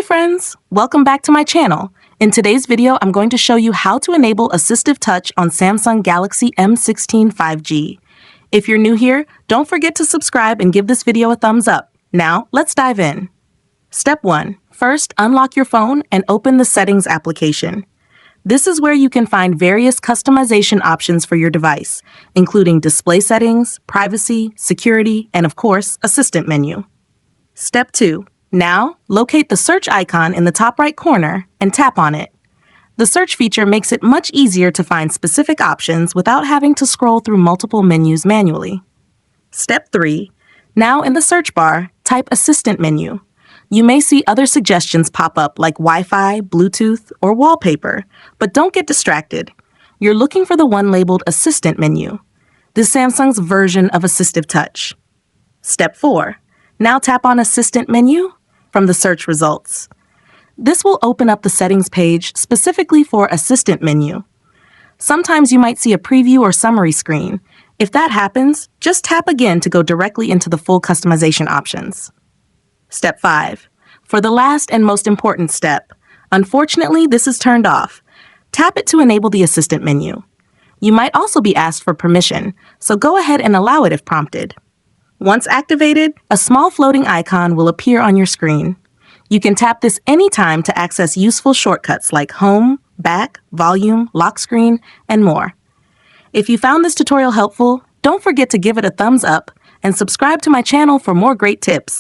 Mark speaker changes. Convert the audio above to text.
Speaker 1: Hi friends! Welcome back to my channel. In today's video, I'm going to show you how to enable Assistive Touch on Samsung Galaxy M16 5G. If you're new here, don't forget to subscribe and give this video a thumbs up. Now, let's dive in. Step 1. First, unlock your phone and open the Settings application. This is where you can find various customization options for your device, including display settings, privacy, security, and of course, Assistant menu. Step 2. Now, locate the search icon in the top right corner and tap on it. The search feature makes it much easier to find specific options without having to scroll through multiple menus manually. Step 3. Now in the search bar, type Assistant menu. You may see other suggestions pop up like Wi-Fi, Bluetooth, or wallpaper, but don't get distracted. You're looking for the one labeled Assistant menu. This is Samsung's version of Assistive Touch. Step 4. Now tap on Assistant menu from the search results. This will open up the settings page specifically for Assistant menu. Sometimes you might see a preview or summary screen. If that happens, just tap again to go directly into the full customization options. Step 5. For the last and most important step, unfortunately this is turned off. Tap it to enable the Assistant menu. You might also be asked for permission, so go ahead and allow it if prompted. Once activated, a small floating icon will appear on your screen. You can tap this anytime to access useful shortcuts like Home, Back, Volume, Lock Screen, and more. If you found this tutorial helpful, don't forget to give it a thumbs up and subscribe to my channel for more great tips.